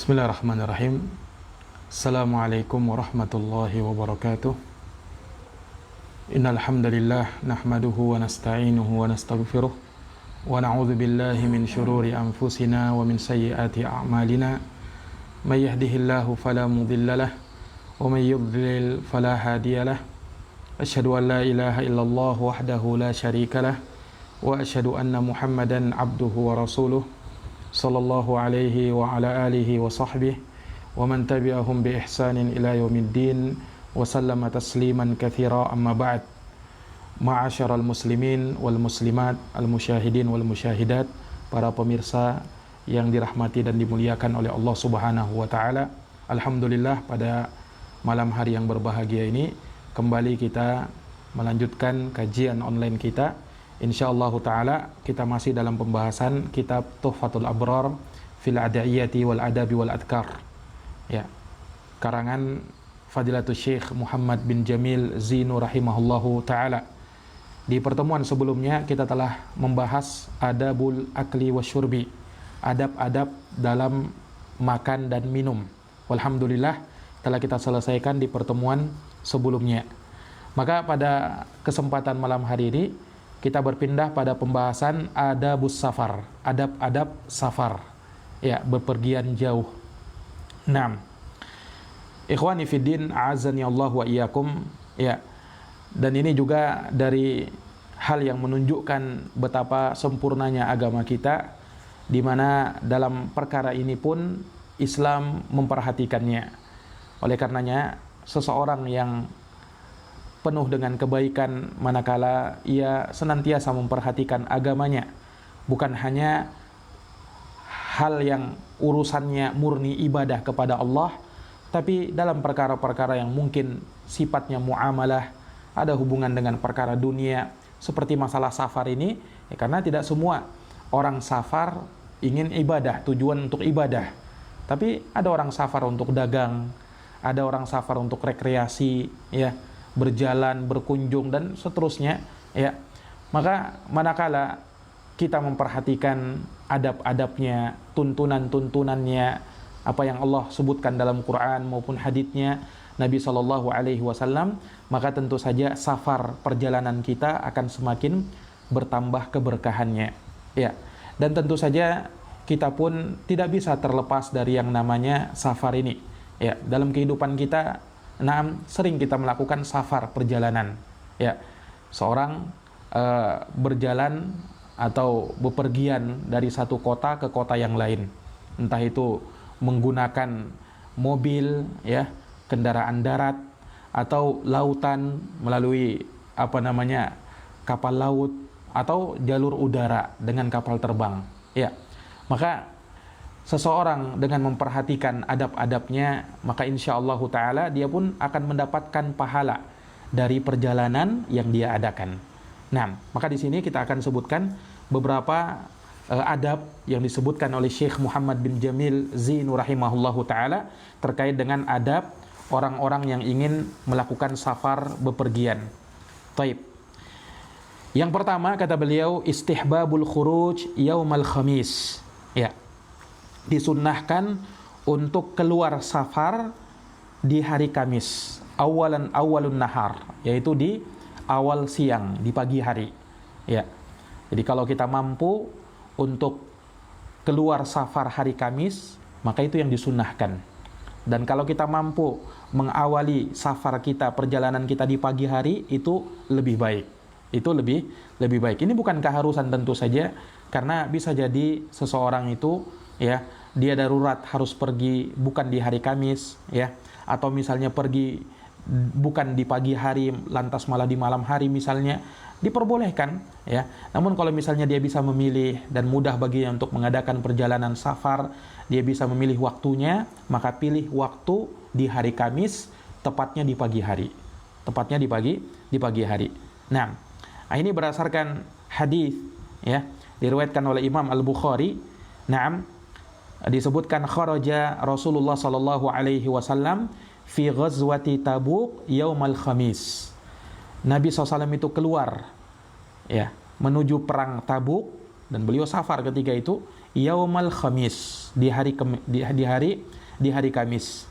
Bismillahirrahmanirrahim. Assalamualaikum warahmatullahi wabarakatuh. Innal hamdalillah nahmaduhu wa nasta'inuhu wa nastaghfiruh wa na'udzu billahi min shururi anfusina wa min sayyiati a'malina. May yahdihillahu fala mudhillalah wa may yudlil fala hadiyalah. Asyhadu an la ilaha illallah wahdahu la syarikalah wa asyhadu anna Muhammadan abduhu wa rasuluh sallallahu alaihi wa ala alihi wa sahbihi wa man tabi'ahum bi ihsanin ila yaumiddin wa sallama tasliman katsira amma ba'd. Ma'asyaral muslimin wal muslimat, al musyahidin wal musyahidat, para pemirsa yang dirahmati dan dimuliakan oleh Allah Subhanahu wa taala. Alhamdulillah, pada malam hari yang berbahagia ini kembali kita melanjutkan kajian online kita. InsyaAllah ta'ala kita masih dalam pembahasan kitab Tuhfatul Abrar fil Ada'iyati wal Adabi wal Adkar, ya, karangan Fadilatul Syekh Muhammad bin Jamil Zinu rahimahullahu ta'ala. Di pertemuan sebelumnya kita telah membahas adabul akli wa syurbi, adab-adab dalam makan dan minum. Alhamdulillah telah kita selesaikan di pertemuan sebelumnya. Maka pada kesempatan malam hari ini kita berpindah pada pembahasan adabus safar, adab-adab safar, ya, bepergian jauh. Naam. Ikhwani fiddin, a'azzani Allah wa iyyakum, ya. Dan ini juga dari hal yang menunjukkan betapa sempurnanya agama kita, di mana dalam perkara ini pun Islam memperhatikannya. Oleh karenanya seseorang yang penuh dengan kebaikan manakala ia senantiasa memperhatikan agamanya, bukan hanya hal yang urusannya murni ibadah kepada Allah, tapi dalam perkara-perkara yang mungkin sifatnya muamalah, ada hubungan dengan perkara dunia, seperti masalah safar ini, ya, karena tidak semua orang safar ingin ibadah, tujuan untuk ibadah, tapi ada orang safar untuk dagang, ada orang safar untuk rekreasi, ya, berjalan, berkunjung, dan seterusnya, ya. Maka manakala kita memperhatikan adab-adabnya, tuntunan-tuntunannya, apa yang Allah sebutkan dalam Quran maupun haditsnya Nabi SAW, maka tentu saja safar, perjalanan kita akan semakin bertambah keberkahannya, ya. Dan tentu saja kita pun tidak bisa terlepas dari yang namanya safar ini, ya. Dalam kehidupan kita, sering kita melakukan safar, perjalanan, ya. Seorang berjalan atau bepergian dari satu kota ke kota yang lain, entah itu menggunakan mobil, ya, kendaraan darat, atau lautan melalui kapal laut, atau jalur udara dengan kapal terbang, ya. Maka seseorang dengan memperhatikan adab-adabnya, maka insyaallah ta'ala dia pun akan mendapatkan pahala dari perjalanan yang dia adakan. Nah, maka di sini kita akan sebutkan beberapa adab yang disebutkan oleh Syekh Muhammad bin Jamil Zinu rahimahullahu ta'ala terkait dengan adab orang-orang yang ingin melakukan safar, bepergian. Taib. Yang pertama, kata beliau, istihbabul khuruj yaumal khamis, ya. Disunnahkan untuk keluar safar di hari Kamis, awalun nahar, yaitu di awal siang, di pagi hari, ya. Jadi kalau kita mampu untuk keluar safar hari Kamis, maka itu yang disunnahkan. Dan kalau kita mampu mengawali safar kita, perjalanan kita di pagi hari, itu lebih baik. Itu lebih baik. Ini bukan keharusan tentu saja, karena bisa jadi seseorang itu, ya, dia darurat harus pergi bukan di hari Kamis, ya, atau misalnya pergi bukan di pagi hari lantas malah di malam hari misalnya, diperbolehkan, ya. Namun kalau misalnya dia bisa memilih dan mudah baginya untuk mengadakan perjalanan safar, dia bisa memilih waktunya, maka pilih waktu di hari Kamis, tepatnya di pagi hari. Tepatnya di pagi hari. Nah, ini berdasarkan hadis, ya, diriwayatkan oleh Imam Al-Bukhari. Naam, disebutkan kharaja Rasulullah sallallahu alaihi wasallam fi ghazwati Tabuk yaumal khamis. Nabi SAW itu keluar, ya, menuju perang Tabuk, dan beliau safar ketika itu yaumal khamis, di hari Kamis.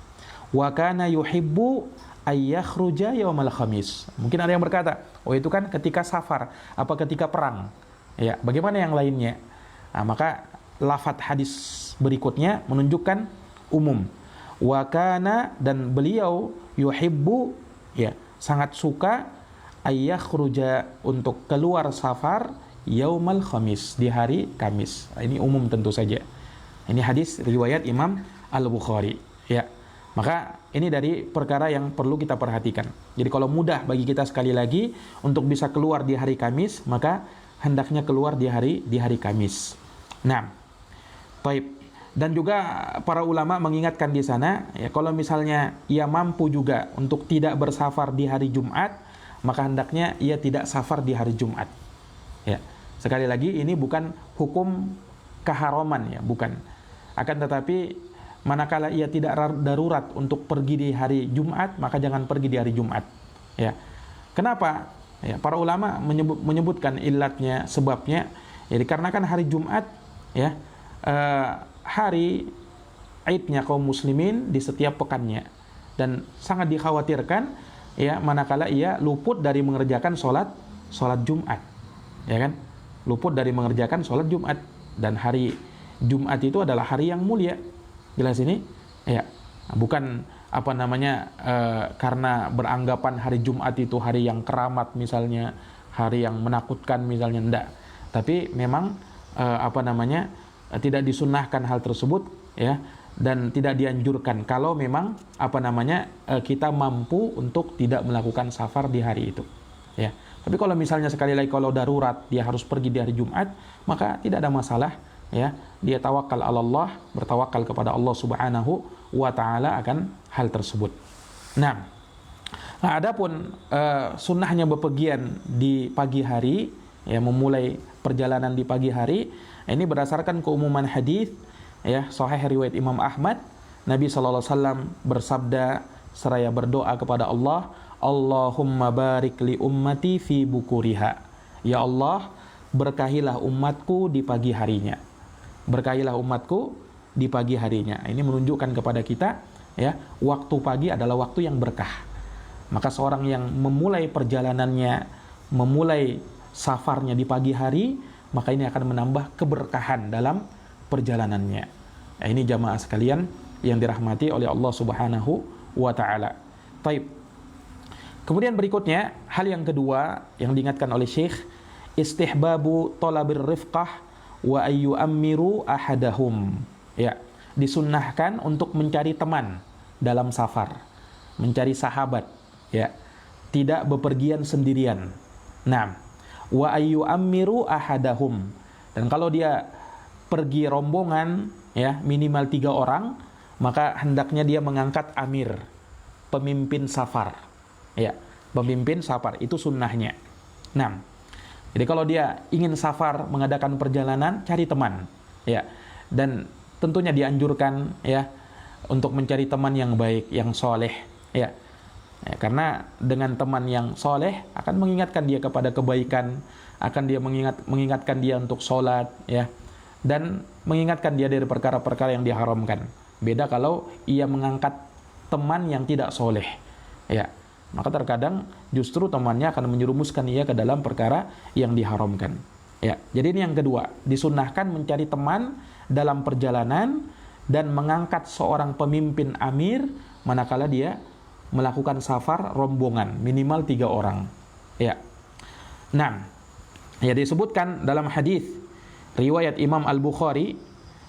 Wa kana yuhibbu ay yakhruja yaumal khamis. Mungkin ada yang berkata, oh itu kan ketika safar, apa ketika perang? Ya, bagaimana yang lainnya? Nah, maka lafadz hadis berikutnya menunjukkan umum. Wa kana, dan beliau yuhibbu, ya, sangat suka ay yakhruja, untuk keluar safar yaumal khamis, di hari Kamis. Ini umum tentu saja. Ini hadis riwayat Imam Al-Bukhari, ya. Maka ini dari perkara yang perlu kita perhatikan. Jadi kalau mudah bagi kita sekali lagi untuk bisa keluar di hari Kamis, maka hendaknya keluar di hari Kamis. Nah, baik. Dan juga para ulama mengingatkan di sana, ya, kalau misalnya ia mampu juga untuk tidak bersafar di hari Jumat, maka hendaknya ia tidak safar di hari Jumat. Ya, sekali lagi ini bukan hukum keharaman, ya, bukan. Akan tetapi manakala ia tidak darurat untuk pergi di hari Jumat, maka jangan pergi di hari Jumat. Ya, kenapa? Ya, para ulama menyebutkan illatnya, sebabnya, ya, dikarenakan hari Jumat, ya, hari Aidnya kaum muslimin di setiap pekannya, dan sangat dikhawatirkan, ya, manakala ia luput dari mengerjakan sholat Jumat, ya kan, luput dari mengerjakan sholat Jumat. Dan hari Jumat itu adalah hari yang mulia, jelas ini, ya, bukan apa namanya karena beranggapan hari Jumat itu hari yang keramat misalnya, hari yang menakutkan misalnya, enggak, tapi memang apa namanya tidak disunnahkan hal tersebut, ya, dan tidak dianjurkan kalau memang apa namanya kita mampu untuk tidak melakukan safar di hari itu, ya. Tapi kalau misalnya sekali lagi kalau darurat dia harus pergi di hari Jumat, maka tidak ada masalah, ya. Dia tawakal Allah, bertawakal kepada Allah Subhanahu wa taala akan hal tersebut. Nah, adapun sunnahnya bepergian di pagi hari, ya, memulai perjalanan di pagi hari, ini berdasarkan keumuman hadis, ya, sahih riwayat Imam Ahmad. Nabi sallallahu alaihi wasallam bersabda seraya berdoa kepada Allah, Allahumma barik li ummati fi bukuriha. Ya Allah, berkahilah umatku di pagi harinya. Berkahilah umatku di pagi harinya. Ini menunjukkan kepada kita, ya, waktu pagi adalah waktu yang berkah. Maka seorang yang memulai perjalanannya, memulai safarnya di pagi hari, maka ini akan menambah keberkahan dalam perjalanannya. Nah, ini jamaah sekalian yang dirahmati oleh Allah Subhanahu wa taala. Taib. Kemudian berikutnya, hal yang kedua yang diingatkan oleh Syekh, istihbabu talabir rifqah wa ayyu'ammiru ahadahum. Ya, disunnahkan untuk mencari teman dalam safar, mencari sahabat, ya. Tidak bepergian sendirian. Nah, wa ayyu'ammiru ahadahum. Dan kalau dia pergi rombongan, ya, minimal 3 orang, maka hendaknya dia mengangkat amir, pemimpin safar, ya, pemimpin safar, itu sunnahnya. Nah, jadi kalau dia ingin safar, mengadakan perjalanan, cari teman, ya, dan tentunya dianjurkan, ya, untuk mencari teman yang baik, yang soleh, ya. Ya, karena dengan teman yang soleh akan mengingatkan dia kepada kebaikan, akan dia mengingatkan dia untuk sholat, ya, dan mengingatkan dia dari perkara-perkara yang diharamkan. Beda kalau ia mengangkat teman yang tidak soleh, ya, maka terkadang justru temannya akan menyerumuskan ia ke dalam perkara yang diharamkan, ya. Jadi ini yang kedua, disunnahkan mencari teman dalam perjalanan dan mengangkat seorang pemimpin amir manakala dia melakukan safar rombongan minimal 3 orang, ya. Nah, ya, disebutkan dalam hadis riwayat Imam Al-Bukhari,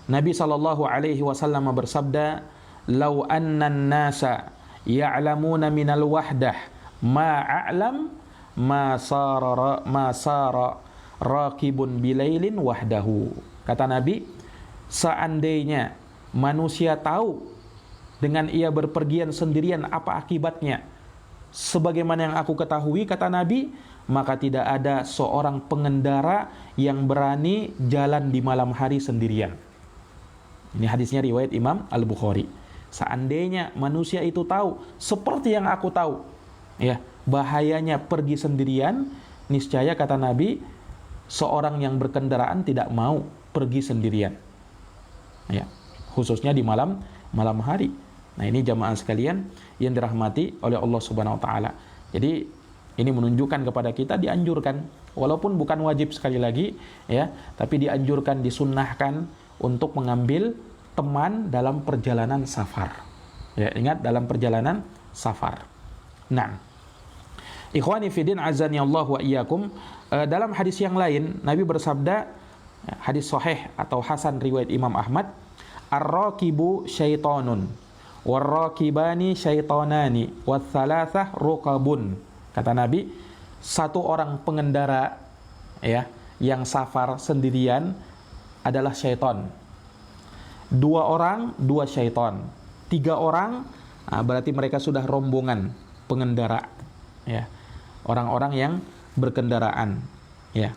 Nabi sallallahu alaihi wasallam bersabda, "Lau annan nasa ya'lamuna minal wahdah ma a'lam ma sara raqibun bilailin wahdahu." Kata Nabi, seandainya manusia tahu dengan ia berpergian sendirian apa akibatnya sebagaimana yang aku ketahui, kata Nabi, maka tidak ada seorang pengendara yang berani jalan di malam hari sendirian. Ini hadisnya riwayat Imam Al-Bukhari. Seandainya manusia itu tahu seperti yang aku tahu, ya, bahayanya pergi sendirian, niscaya kata Nabi, seorang yang berkendaraan tidak mau pergi sendirian, ya, khususnya di malam hari. Nah, ini jamaah sekalian yang dirahmati oleh Allah Subhanahu wa taala. Jadi ini menunjukkan kepada kita dianjurkan, walaupun bukan wajib sekali lagi ya, tapi dianjurkan, disunnahkan untuk mengambil teman dalam perjalanan safar. Ya, ingat, dalam perjalanan safar. Nah, ikhwani fiddin azani Allah wa iyyakum, dalam hadis yang lain Nabi bersabda, hadis sahih atau hasan riwayat Imam Ahmad, ar-rakibu syaitonun war-rakibani syaitonani wath-thalathah rukabun. Kata Nabi, satu orang pengendara ya yang safar sendirian adalah syaiton. Dua orang, dua syaiton. Tiga orang, berarti mereka sudah rombongan pengendara ya, orang-orang yang berkendaraan ya.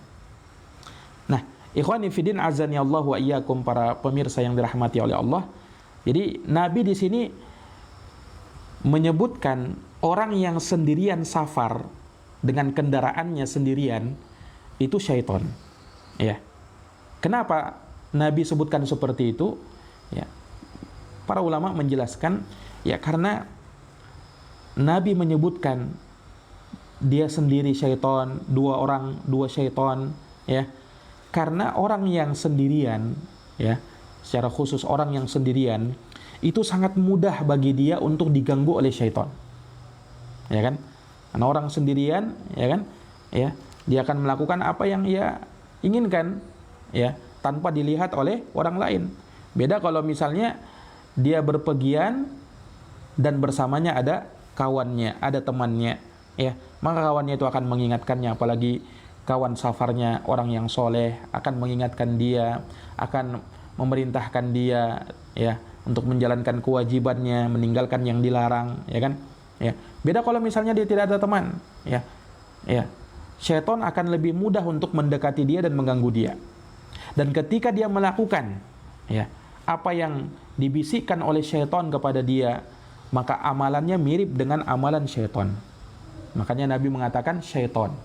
Nah, ikhwani fiddin azani Allah wa iyyakum, para pemirsa yang dirahmati oleh Allah. Jadi Nabi di sini menyebutkan orang yang sendirian safar dengan kendaraannya sendirian itu syaiton ya. Kenapa Nabi sebutkan seperti itu ya? Para ulama menjelaskan ya, karena Nabi menyebutkan dia sendiri syaiton, dua orang, dua syaiton ya. Karena orang yang sendirian ya, secara khusus orang yang sendirian itu sangat mudah bagi dia untuk diganggu oleh syaiton. Ya kan? Karena orang sendirian ya kan? Ya, dia akan melakukan apa yang ia inginkan ya, tanpa dilihat oleh orang lain. Beda kalau misalnya dia berpergian dan bersamanya ada kawannya, ada temannya ya, maka kawannya itu akan mengingatkannya, apalagi kawan safarnya orang yang soleh, akan mengingatkan dia, akan memerintahkan dia ya untuk menjalankan kewajibannya, meninggalkan yang dilarang ya kan ya. Beda kalau misalnya dia tidak ada teman ya, syaitan akan lebih mudah untuk mendekati dia dan mengganggu dia. Dan ketika dia melakukan ya apa yang dibisikkan oleh syaitan kepada dia, maka amalannya mirip dengan amalan syaitan. Makanya Nabi mengatakan syaitan,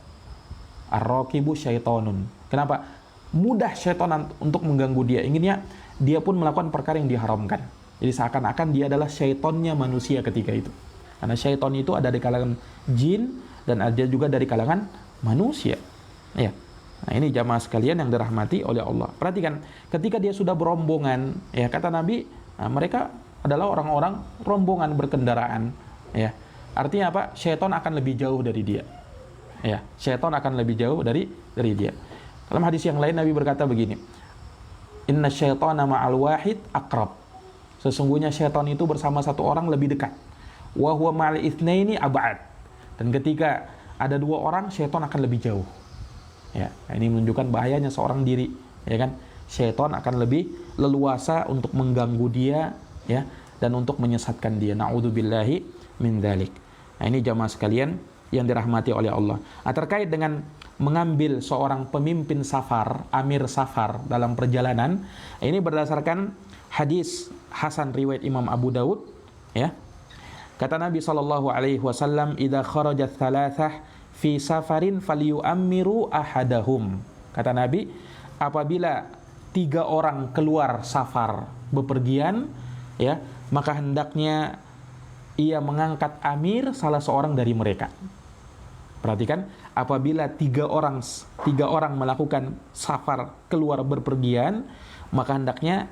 ar-rakibu syaitonun. Kenapa? Mudah syaitan untuk mengganggu dia, inginnya dia pun melakukan perkara yang diharamkan. Jadi seakan-akan dia adalah syaitonnya manusia ketika itu. Karena syaitan itu ada di kalangan jin dan ada juga dari kalangan manusia ya. Nah, ini jamaah sekalian yang dirahmati oleh Allah. Perhatikan, ketika dia sudah berombongan, ya kata Nabi, mereka adalah orang-orang rombongan berkendaraan, ya. Artinya apa? Syaitan akan lebih jauh dari dia. Ya, syaitan akan lebih jauh dari dia. Dalam hadis yang lain Nabi berkata begini, Inna syaitana ma'al wahid aqrab. Sesungguhnya syaitan itu bersama satu orang lebih dekat. Wa huwa ma'al itsnaini ab'ad. Dan ketika ada dua orang, syaitan akan lebih jauh. Ya, ini menunjukkan bahayanya seorang diri, ya kan? Syaitan akan lebih leluasa untuk mengganggu dia, ya, dan untuk menyesatkan dia. Na'udzubillahi min dzalik. Nah, ini jamaah sekalian yang dirahmati oleh Allah. Nah, terkait dengan mengambil seorang pemimpin safar, amir safar dalam perjalanan, ini berdasarkan hadis hasan riwayat Imam Abu Daud, ya. Kata Nabi SAW, "Idza kharajat thalathah fi safarin falyu'ammiru ahadahum." Kata Nabi, apabila 3 orang keluar safar bepergian, ya, maka hendaknya ia mengangkat amir salah seorang dari mereka. Perhatikan, apabila 3 orang melakukan safar keluar berpergian, maka hendaknya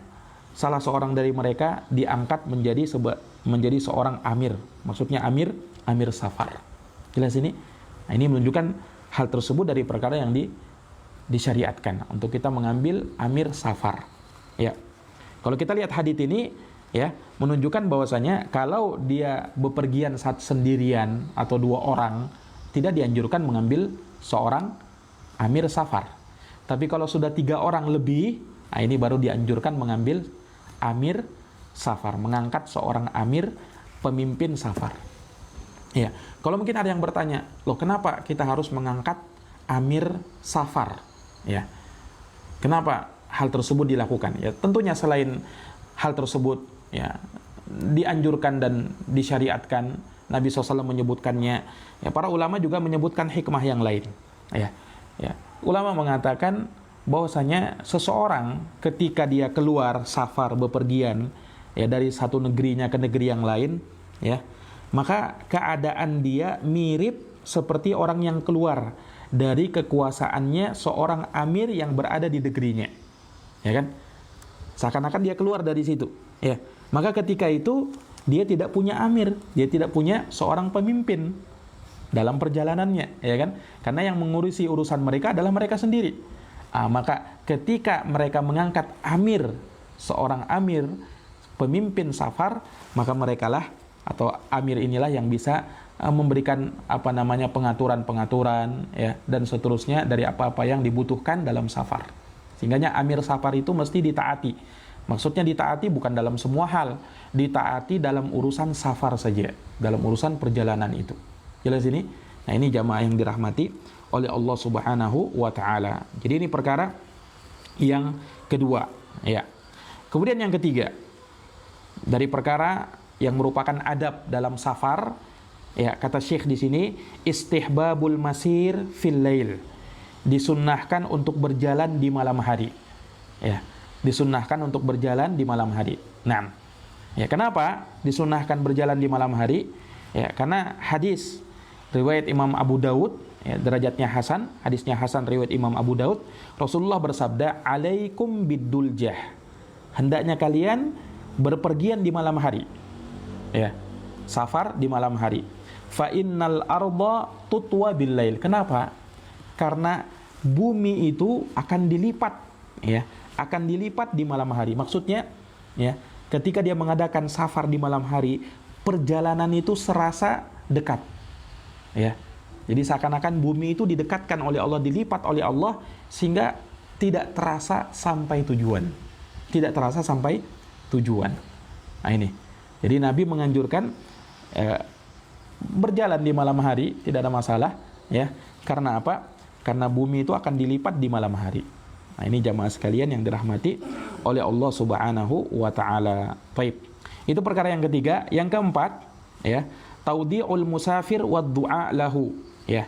salah seorang dari mereka diangkat menjadi seorang amir. Maksudnya amir safar. Jelas ini? Nah, ini menunjukkan hal tersebut dari perkara yang disyariatkan untuk kita mengambil amir safar. Ya. Kalau kita lihat hadits ini, ya, menunjukkan bahwasanya kalau dia bepergian saat sendirian atau 2 orang, tidak dianjurkan mengambil seorang amir safar. Tapi kalau sudah 3 orang lebih, nah ini baru dianjurkan mengambil amir safar, mengangkat seorang amir pemimpin safar. Ya, kalau mungkin ada yang bertanya, loh kenapa kita harus mengangkat amir safar? Ya, kenapa hal tersebut dilakukan? Ya, tentunya selain hal tersebut, ya, dianjurkan dan disyariatkan, Nabi SAW menyebutkannya. Ya, para ulama juga menyebutkan hikmah yang lain. Ya, ulama mengatakan bahwasanya seseorang ketika dia keluar safar bepergian ya dari satu negerinya ke negeri yang lain ya, maka keadaan dia mirip seperti orang yang keluar dari kekuasaannya seorang amir yang berada di negerinya. Ya kan? Seakan-akan dia keluar dari situ, ya. Maka ketika itu dia tidak punya amir, dia tidak punya seorang pemimpin dalam perjalanannya, ya kan? Karena yang mengurusi urusan mereka adalah mereka sendiri. Maka ketika mereka mengangkat amir, seorang amir, pemimpin safar, maka merekalah atau amir inilah yang bisa memberikan pengaturan-pengaturan ya dan seterusnya dari apa-apa yang dibutuhkan dalam safar. Sehingganya amir safar itu mesti ditaati. Maksudnya ditaati bukan dalam semua hal, ditaati dalam urusan safar saja, dalam urusan perjalanan itu. Jelas ini? Nah, ini jamaah yang dirahmati oleh Allah Subhanahu wa taala. Jadi ini perkara yang kedua, ya. Kemudian yang ketiga, dari perkara yang merupakan adab dalam safar, ya, kata Syekh di sini, istihbabul masir fil lail. Disunnahkan untuk berjalan di malam hari. Ya, disunnahkan untuk berjalan di malam hari. Nah, ya, kenapa disunnahkan berjalan di malam hari? Ya, karena hadis riwayat Imam Abu Daud, ya, derajatnya hasan, hadisnya hasan riwayat Imam Abu Daud, Rasulullah bersabda, "Alaikum biduljah." Hendaknya kalian berpergian di malam hari. Ya, safar di malam hari. Fa innal arda tutwa bil lail. Kenapa? Karena bumi itu akan dilipat, ya, akan dilipat di malam hari. Maksudnya, ya, ketika dia mengadakan safar di malam hari, perjalanan itu serasa dekat, ya. Jadi seakan-akan bumi itu didekatkan oleh Allah, dilipat oleh Allah sehingga tidak terasa sampai tujuan, tidak terasa sampai tujuan. Nah ini, jadi Nabi menganjurkan berjalan di malam hari, tidak ada masalah, ya. Karena apa? Karena bumi itu akan dilipat di malam hari. Nah, ini jamaah sekalian yang dirahmati oleh Allah Subhanahu wa taala. Baik. Itu perkara yang ketiga. Yang keempat, ya, taudhi'ul musafir wad du'a lahu, ya.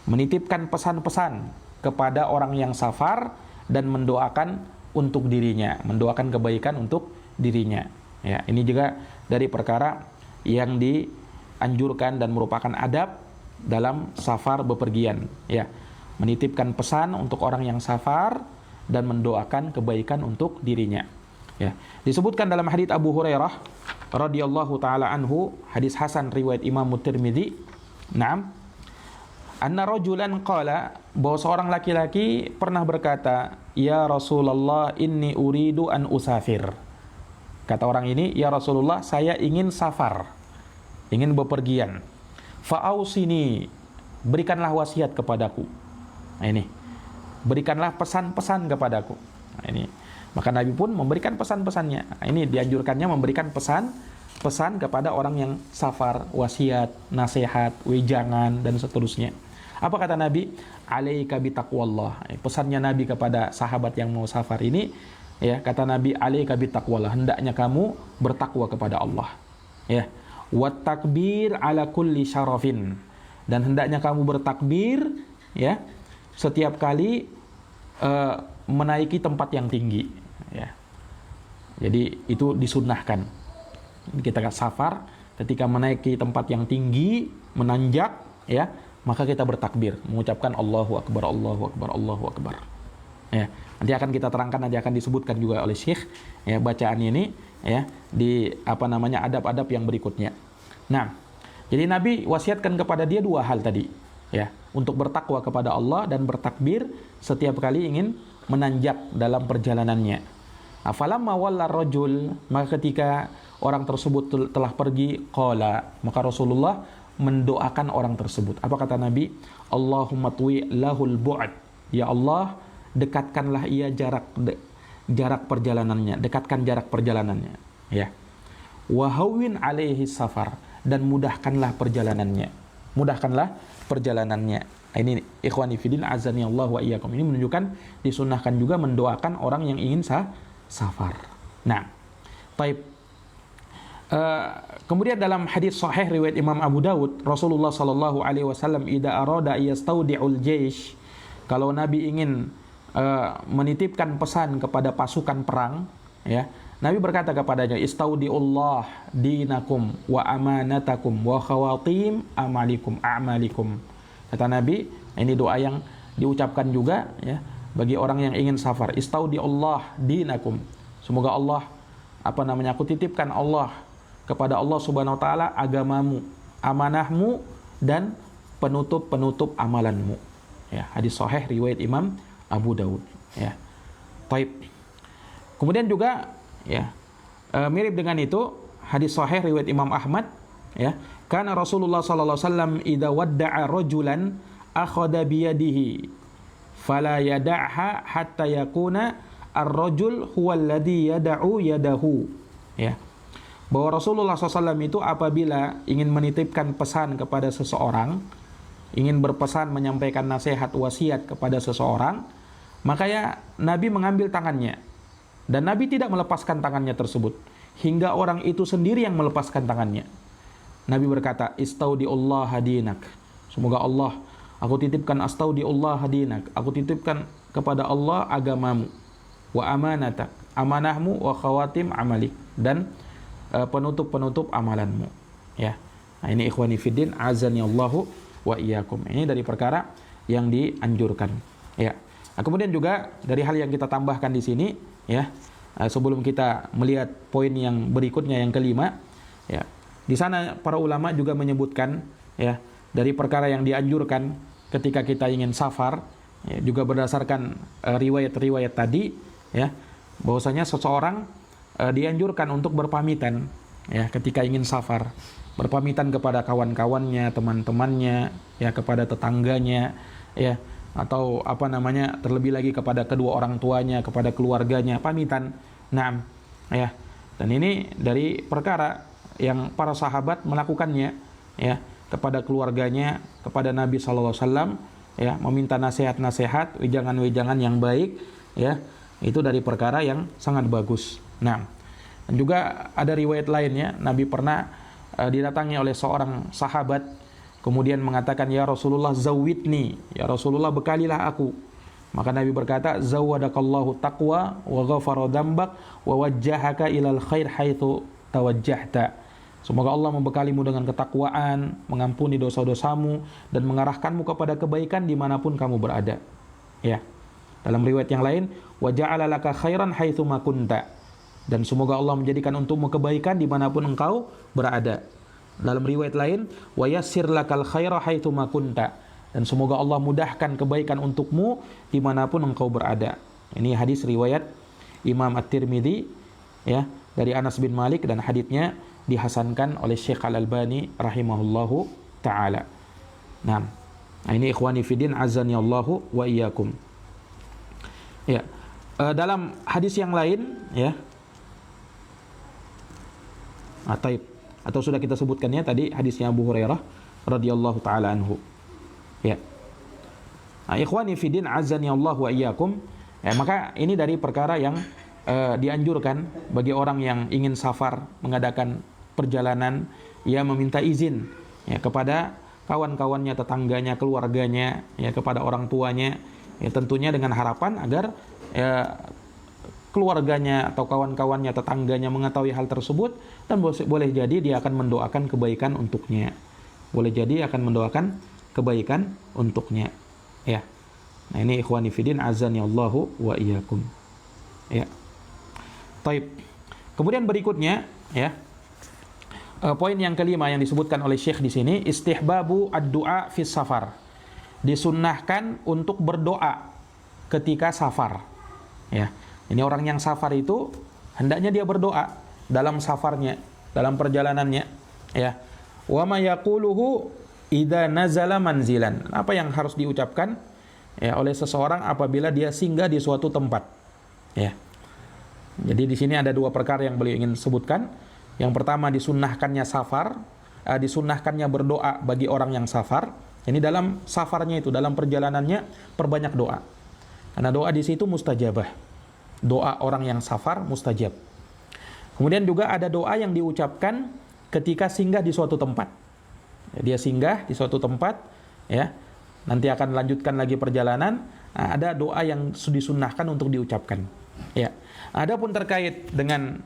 Menitipkan pesan-pesan kepada orang yang safar dan mendoakan untuk dirinya, mendoakan kebaikan untuk dirinya. Ya, ini juga dari perkara yang dianjurkan dan merupakan adab dalam safar bepergian, ya. Menitipkan pesan untuk orang yang safar dan mendoakan kebaikan untuk dirinya, ya. Disebutkan dalam hadits Abu Hurairah radhiyallahu taala anhu, hadis hasan riwayat Imam Tirmidzi, na'am, anna rajulan qala, bahwa seorang laki-laki pernah berkata, "Ya Rasulullah, inni uridu an usafir." Kata orang ini, "Ya Rasulullah, saya ingin safar, ingin bepergian. Fa'ausini, berikanlah wasiat kepadaku." Nah, ini, berikanlah pesan-pesan kepadaku. Nah, ini, maka Nabi pun memberikan pesan-pesannya. Nah, ini dianjurkannya memberikan pesan kepada orang yang safar, wasiat, nasihat, wejangan dan seterusnya. Apa kata Nabi? Alaika bitaqwallah. Pesannya Nabi kepada sahabat yang mau safar ini, ya, kata Nabi, alaika bitaqwallah, hendaknya kamu bertakwa kepada Allah, ya. Wat takbir ala kulli syarafin, dan hendaknya kamu bertakbir, ya, setiap kali menaiki tempat yang tinggi, ya. Jadi itu disunnahkan. Kita safar, ketika menaiki tempat yang tinggi, menanjak, ya, maka kita bertakbir, mengucapkan Allahu Akbar, Allahu Akbar, Allahu Akbar. Ya, nanti akan kita terangkan, nanti akan disebutkan juga oleh Syekh, ya, bacaan ini, ya, di adab-adab yang berikutnya. Nah, jadi Nabi wasiatkan kepada dia dua hal tadi, ya, untuk bertakwa kepada Allah dan bertakbir setiap kali ingin menanjak dalam perjalanannya. Falamma walla rajul, maka ketika orang tersebut telah pergi, qala, maka Rasulullah mendoakan orang tersebut. Apa kata Nabi? Allahumma twi lahul bu'ad. Ya Allah, dekatkanlah ia jarak perjalanannya, dekatkan jarak perjalanannya, ya. Wa hawwin alaihi safar, dan mudahkanlah perjalanannya. Mudahkanlah perjalanannya. Ini ikhwani fillah azani Allah wa iyyakum, ini menunjukkan disunnahkan juga mendoakan orang yang ingin safar. Nah, baik. Kemudian dalam hadis sahih riwayat Imam Abu Daud, Rasulullah sallallahu alaihi wasallam idza arada yastaudi'ul jaysh, kalau Nabi ingin menitipkan pesan kepada pasukan perang, ya, Nabi berkata kepadanya, istaudiullah dinakum wa amanatakum wa khawatim a'malikum. Kata Nabi, ini doa yang diucapkan juga, ya, bagi orang yang ingin safar. Istaudiullah dinakum. Semoga Allah, aku titipkan Allah kepada Allah Subhanahu wa taala agamamu, amanahmu, dan penutup amalanmu. Ya, hadis sahih riwayat Imam Abu Daud, ya. Taib. Kemudian juga, ya, mirip dengan itu hadis sahih riwayat Imam Ahmad, ya, karena Rasulullah sallallahu alaihi wasallam idza wadda'a rajulan akhadha bi yadihi fala yada'ha hatta yakuna ar-rajul huwa alladhi yada'u yadahu, ya, bahwa Rasulullah SAW itu apabila ingin menitipkan pesan kepada seseorang, ingin berpesan, menyampaikan nasihat, wasiat kepada seseorang, maka ya Nabi mengambil tangannya. Dan Nabi tidak melepaskan tangannya tersebut hingga orang itu sendiri yang melepaskan tangannya. Nabi berkata, istaudiullah hadinak. Semoga Allah, aku titipkan astaudiullah hadinak. Aku titipkan kepada Allah agamamu, wa amanatak, amanahmu, wa khawatim amalik, dan penutup amalanmu. Ya. Nah, ini ikhwani fiddin, azani Allahu wa iyyakum. Ini dari perkara yang dianjurkan. Ya. Nah, kemudian juga dari hal yang kita tambahkan di sini, ya, sebelum kita melihat poin yang berikutnya yang kelima, ya, di sana para ulama juga menyebutkan, ya, dari perkara yang dianjurkan ketika kita ingin safar, ya, juga berdasarkan riwayat-riwayat tadi, ya, bahwasanya seseorang dianjurkan untuk berpamitan, ya, ketika ingin safar, berpamitan kepada kawan-kawannya, teman-temannya, ya, kepada tetangganya, ya, atau terlebih lagi kepada kedua orang tuanya, kepada keluarganya, pamitan. Naam, ya. Dan ini dari perkara yang para sahabat melakukannya, ya, kepada keluarganya, kepada Nabi sallallahu alaihi wasallam, ya, meminta nasihat-nasihat, wejangan-wejangan yang baik, ya. Itu dari perkara yang sangat bagus. Nah, dan juga ada riwayat lainnya, Nabi pernah didatangi oleh seorang sahabat, kemudian mengatakan, ya Rasulullah zawidni, ya Rasulullah bekalilah aku. Maka Nabi berkata, zawadakallahu taqwa wa ghafara dambak wa wajjahaka ilal khair haitsu tawajjahta. Semoga Allah membekalimu dengan ketakwaan, mengampuni dosa-dosamu, dan mengarahkanmu kepada kebaikan dimanapun kamu berada. Ya. Dalam riwayat yang lain, wa ja'ala laka khairan haitsu ma kunta. Dan semoga Allah menjadikan untukmu kebaikan dimanapun engkau berada. Dalam riwayat lain, wa yassir lakal khaira haitsu ma kunta. Dan semoga Allah mudahkan kebaikan untukmu dimanapun engkau berada. Ini hadis riwayat Imam At-Tirmidzi, ya, dari Anas bin Malik, dan haditsnya dihasankan oleh Syekh Al-Albani rahimahullahu taala. Nah, ini ikhwani fiddin azani Allahu wa iyyakum. Ya. Dalam hadis yang lain, ya. Atau sudah kita sebutkannya tadi hadisnya Abu Hurairah radhiyallahu taala anhu. Ya. Nah, ikhwani fiddin azani Allah wa iyyakum. Ya, maka ini dari perkara yang dianjurkan bagi orang yang ingin safar, mengadakan perjalanan, ia meminta izin, ya, kepada kawan-kawannya, tetangganya, keluarganya, ya, kepada orang tuanya, ya, tentunya dengan harapan agar, ya, keluarganya atau kawan-kawannya, tetangganya mengetahui hal tersebut, dan boleh jadi dia akan mendoakan kebaikan untuknya. Boleh jadi akan mendoakan kebaikan untuknya. Ya. Nah, ini ikhwani fiddin azani Allahu wa iyyakum. Ya. Taib. Kemudian berikutnya, ya, poin yang kelima yang disebutkan oleh Syekh di sini, istihbabu ad-du'a fi safar. Disunnahkan untuk berdoa ketika safar. Ya. Ini orang yang safar itu hendaknya dia berdoa dalam safarnya, dalam perjalanannya, ya. Wa ma yaquluhu idza nazala manzilan. Apa yang harus diucapkan, ya, oleh seseorang apabila dia singgah di suatu tempat, ya. Jadi di sini ada dua perkara yang beliau ingin sebutkan. Yang pertama, disunnahkannya safar, disunnahkannya berdoa bagi orang yang safar. Ini dalam safarnya itu, dalam perjalanannya perbanyak doa. Karena doa di situ mustajabah. Doa orang yang safar mustajab. Kemudian juga ada doa yang diucapkan ketika singgah di suatu tempat. Dia singgah di suatu tempat, ya. Nanti akan lanjutkan lagi perjalanan. Nah, ada doa yang disunnahkan untuk diucapkan. Ya. Adapun terkait dengan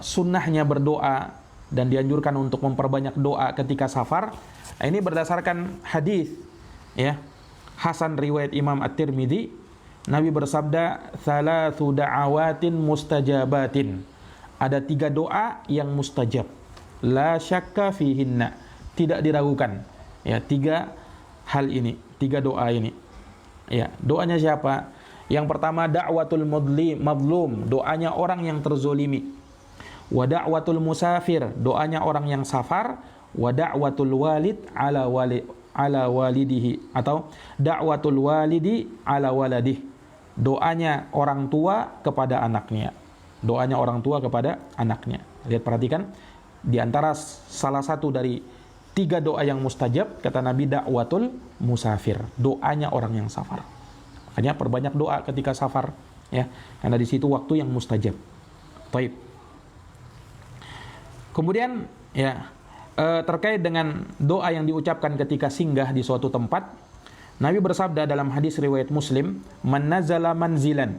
sunnahnya berdoa dan dianjurkan untuk memperbanyak doa ketika safar, ini berdasarkan hadis ya Hasan riwayat Imam At-Tirmidzi, Nabi bersabda, "Thalathu da'awatin mustajabatin." Ada 3 doa yang mustajab. La syakka fihinna. Tidak diragukan. Ya, 3 hal ini, 3 doa ini. Ya, doanya siapa? Yang pertama da'watul madlum, doanya orang yang terzolimi. Wa da'watul musafir, doanya orang yang safar. Wa da'watul walid ala walidihi, atau da'watul walidi ala waladih, doanya orang tua kepada anaknya. Doanya orang tua kepada anaknya. Lihat, perhatikan, di antara salah satu dari 3 doa yang mustajab, kata Nabi, da'watul musafir, doanya orang yang safar. Makanya perbanyak doa ketika safar ya, karena di situ waktu yang mustajab. Baik. Kemudian ya, terkait dengan doa yang diucapkan ketika singgah di suatu tempat, Nabi bersabda dalam hadis riwayat Muslim, "Man nazala manzilan."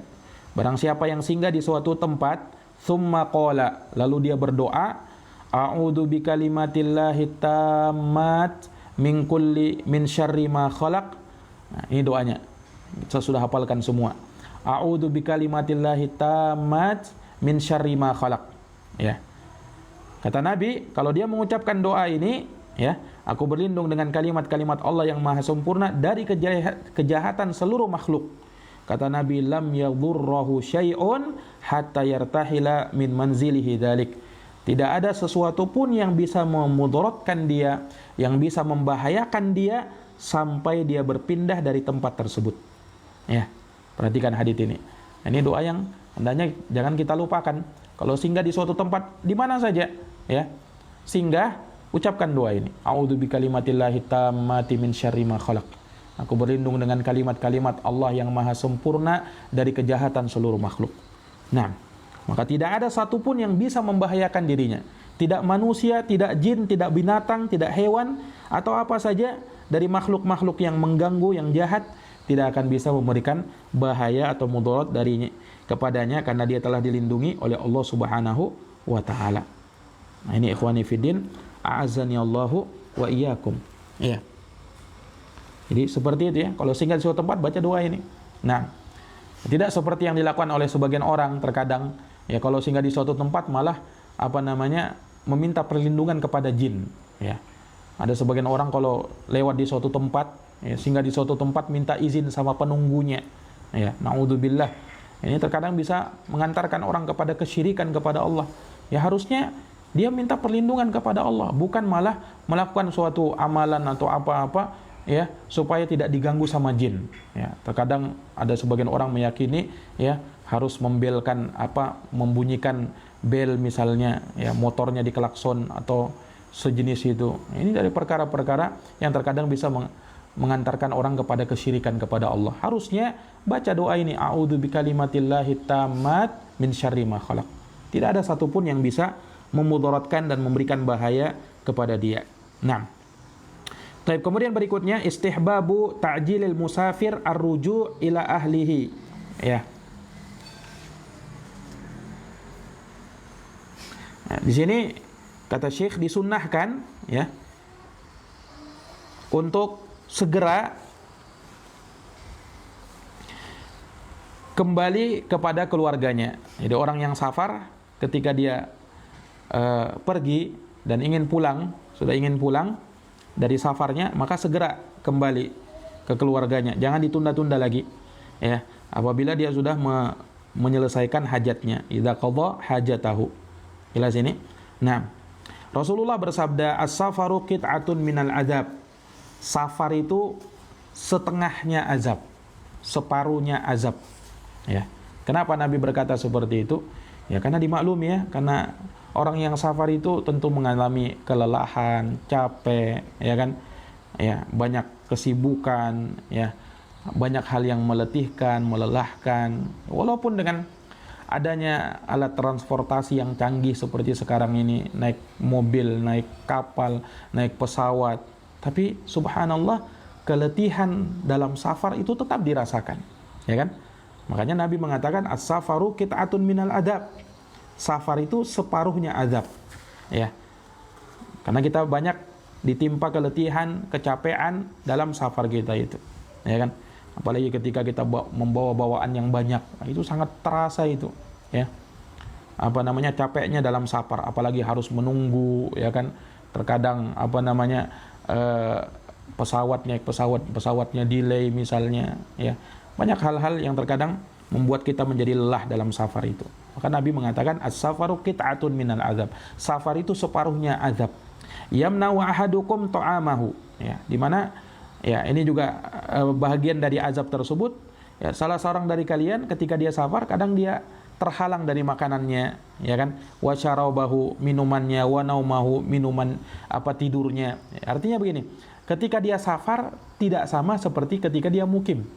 Barang siapa yang singgah di suatu tempat, thumma qala, lalu dia berdoa, "A'udzu bikalimatillahi tammat min syarri ma khalaq." Nah, ini doanya. Saya sudah hafalkan semua. A'udzu bikalimatillahi tammat min syarri ma khalaq. Ya. Kata Nabi, kalau dia mengucapkan doa ini, ya, aku berlindung dengan kalimat-kalimat Allah yang maha sempurna dari kejahatan seluruh makhluk. Kata Nabi, lam yadhurruhu syai'un hatta yartahila min manzilihi dzalik. Tidak ada sesuatu pun yang bisa memudaratkan dia, yang bisa membahayakan dia sampai dia berpindah dari tempat tersebut. Ya, perhatikan hadits ini. Ini doa yang hendaknya jangan kita lupakan. Kalau singgah di suatu tempat, di mana saja, ya, singgah, ucapkan doa ini. A'udzu bikalimatillahi tammati min syarri ma khalaq. Aku berlindung dengan kalimat-kalimat Allah yang maha sempurna dari kejahatan seluruh makhluk. Nah, maka tidak ada satupun yang bisa membahayakan dirinya. Tidak manusia, tidak jin, tidak binatang, tidak hewan, atau apa saja dari makhluk-makhluk yang mengganggu, yang jahat, tidak akan bisa memberikan bahaya atau mudarat darinya kepadanya, karena dia telah dilindungi oleh Allah Subhanahu wa taala. Nah, ini ikhwani fiddin, a'azzani Allahu wa iyyakum. Iya. Jadi seperti itu ya, kalau singgah di suatu tempat baca doa ini. Nah, tidak seperti yang dilakukan oleh sebagian orang terkadang ya, kalau singgah di suatu tempat malah meminta perlindungan kepada jin ya. Ada sebagian orang kalau lewat di suatu tempat ya, singgah di suatu tempat minta izin sama penunggunya ya, naudzubillah. Ini terkadang bisa mengantarkan orang kepada kesyirikan kepada Allah. Ya, harusnya dia minta perlindungan kepada Allah, bukan malah melakukan suatu amalan atau apa-apa ya supaya tidak diganggu sama jin. Ya, terkadang ada sebagian orang meyakini ya harus membunyikan bel misalnya ya, motornya dikelakson atau sejenis itu. Ini dari perkara-perkara yang terkadang bisa mengantarkan orang kepada kesyirikan kepada Allah. Harusnya baca doa ini, a'udzu bikalimatillahi tammat min syarri ma khalaq. Tidak ada satupun yang bisa memudaratkan dan memberikan bahaya kepada dia. Nah, kemudian berikutnya istihbabu ta'jilil musafir ar-ruju' ila ahlihi. Ya. Nah, di sini kata Syekh disunnahkan ya untuk segera kembali kepada keluarganya. Jadi orang yang safar ketika dia pergi dan sudah ingin pulang dari safarnya, maka segera kembali ke keluarganya. Jangan ditunda-tunda lagi. Ya, apabila dia sudah menyelesaikan hajatnya, idza qadha hajatahu. Ila sini. Nah, Rasulullah bersabda, as-safaru qit'atun minal azab. Safar itu setengahnya azab, separuhnya azab. Ya. Kenapa Nabi berkata seperti itu? Ya, karena dimaklumi ya, karena orang yang safar itu tentu mengalami kelelahan, capek, ya kan? Ya, banyak kesibukan, ya. Banyak hal yang meletihkan, melelahkan. Walaupun dengan adanya alat transportasi yang canggih seperti sekarang ini, naik mobil, naik kapal, naik pesawat, tapi subhanallah keletihan dalam safar itu tetap dirasakan, ya kan? Makanya Nabi mengatakan as-safaru qit'atun minal adab. Safar itu separuhnya azab, ya. Karena kita banyak ditimpa keletihan, kecapean dalam safar kita itu, ya kan? Apalagi ketika kita membawa bawaan yang banyak, itu sangat terasa itu, ya. Capeknya dalam safar, apalagi harus menunggu, ya kan? Terkadang pesawatnya delay misalnya, ya. Banyak hal-hal yang terkadang membuat kita menjadi lelah dalam safar itu. Maka Nabi mengatakan as-safaru qit'atun minal azab. Safar itu separuhnya azab. Yamna'u ahadukum ta'amahu, ya, di mana ya ini juga bahagian dari azab tersebut. Ya, salah seorang dari kalian ketika dia safar kadang dia terhalang dari makanannya, ya kan? Wa syarabahu, minumannya, wa naumahu, tidurnya. Ya, artinya begini, ketika dia safar tidak sama seperti ketika dia mukim.